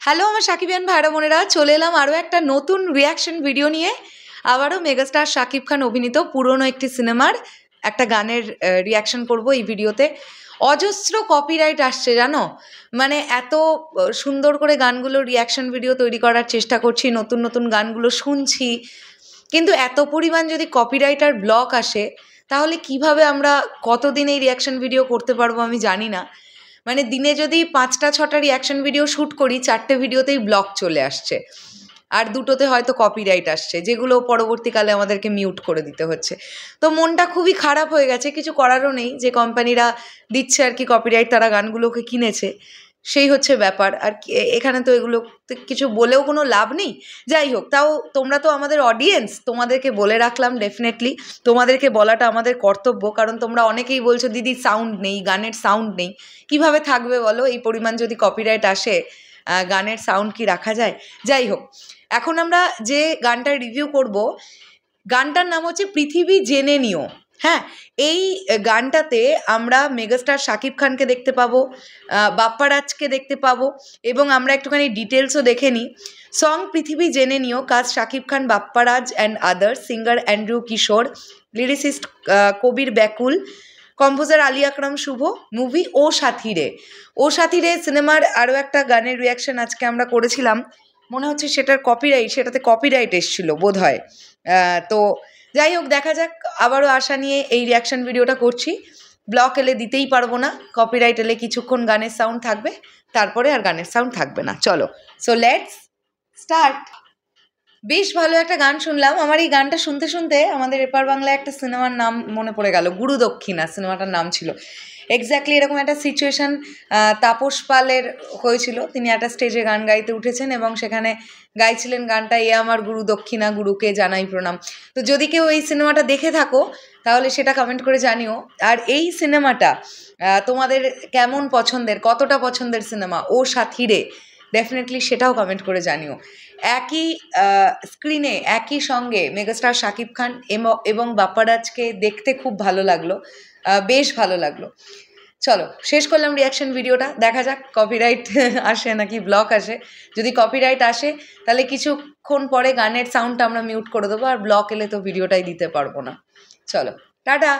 Hello আমার সাকিবিয়ান ভাইরা বোনেরা, চলে এলাম আরও একটা নতুন রিয়াকশন ভিডিও নিয়ে। আবারও মেগাস্টার শাকিব খান অভিনীত পুরনো একটি সিনেমার একটা গানের রিয়াকশন করব এই ভিডিওতে। অজস্র কপিরাইট আসছে জানো, মানে এত সুন্দর করে গানগুলো রিয়াকশন ভিডিও তৈরি করার চেষ্টা করছি, নতুন নতুন গানগুলো শুনছি, কিন্তু এত পরিমাণ যদি কপিরাইট আর ব্লক আসে তাহলে কিভাবে আমরা কতদিন এই রিয়াকশন ভিডিও করতে পারবো আমি জানি না। মানে দিনে যদি 5টা 6টা রিয়াকশন ভিডিও শ্যুট করি, 4টে ভিডিওতেই ব্লক চলে আসছে, আর দুটোতে হয়তো কপিরাইট আসছে, যেগুলো পরবর্তীকালে আমাদেরকে মিউট করে দিতে হচ্ছে। তো মনটা খুবই খারাপ হয়ে গেছে, কিছু করারও নেই, যে কোম্পানিরা দিচ্ছে আর কি কপিরাইট, তারা গানগুলোকে কিনেছে, সেই হচ্ছে ব্যাপার। আর এখানে তো এগুলো কিছু বলেও কোনো লাভ নেই। যাই হোক, তাও তোমরা তো আমাদের অডিয়েন্স, তোমাদেরকে বলে রাখলাম, ডেফিনেটলি তোমাদেরকে বলাটা আমাদের কর্তব্য, কারণ তোমরা অনেকেই বলছো দিদি সাউন্ড নেই, গানের সাউন্ড নেই। কিভাবে থাকবে বলো, এই পরিমাণ যদি কপিরাইট আসে, গানের সাউন্ড কি রাখা যায়? যাই হোক, এখন আমরা যে গানটার রিভিউ করব, গানটার নাম হচ্ছে পৃথিবী জেনে নিও। হ্যাঁ, এই গানটাতে আমরা মেগাস্টার শাকিব খানকে দেখতে পাবো, বাপ্পারাজকে দেখতে পাবো, এবং আমরা একটুখানি ডিটেলসও দেখে নিই। সং পৃথিবী জেনে নিও, কাজ Shakib Khan, Bapparaj and others, singer Andrew Kishore, lyricist Kabir Byakul, composer Ali Akram Shuvo, movie O Sathi Re. ও সাথী রে সিনেমার আরও একটা গানের রিয়াকশন আজকে আমরা করেছিলাম, মনে হচ্ছে সেটাতে কপিরাইট এসেছিল বোধ হয়। তো যাই হোক, দেখা যাক, আবারও আশা নিয়ে এই রিয়াকশন ভিডিওটা করছি। ব্লক এলে দিতেই পারবো না, কপিরাইট এলে কিছুক্ষণ গানের সাউন্ড থাকবে, তারপরে আর গানের সাউন্ড থাকবে না। চলো, সো লেটস স্টার্ট। বেশ ভালো একটা গান শুনলাম। আমার এই গানটা শুনতে শুনতে আমাদের এপার বাংলায় একটা সিনেমার নাম মনে পড়ে গেল, গুরু দক্ষিণা সিনেমাটার নাম ছিল। এক্স্যাক্টলি এরকম একটা সিচুয়েশান তাপস পালের হয়েছিল। তিনি একটা স্টেজে গান গাইতে উঠেছেন এবং সেখানে গাইছিলেন গানটা, এ আমার গুরু দক্ষিণা, গুরুকে জানাই প্রণাম। তো যদি কেউ এই সিনেমাটা দেখে থাকো তাহলে সেটা কমেন্ট করে জানিও। আর এই সিনেমাটা তোমাদের কেমন পছন্দের, কতটা পছন্দের সিনেমা ও সাথী রে, ডেফিনেটলি সেটাও কমেন্ট করে জানিও। একই স্ক্রিনে একই সঙ্গে মেগাস্টার শাকিব খান এবং বাপ্পারাজকে দেখতে খুব ভালো লাগলো, বেশ ভালো লাগলো। চলো, শেষ করলাম রিয়াকশন ভিডিওটা। দেখা যাক কপিরাইট আসে নাকি ব্লক আসে। যদি কপিরাইট আসে তাহলে কিছুক্ষণ পরে গানের সাউন্ডটা আমরা মিউট করে দেবো, আর ব্লক এলে তো ভিডিওটাই দিতে পারবো না। চলো, টাটা।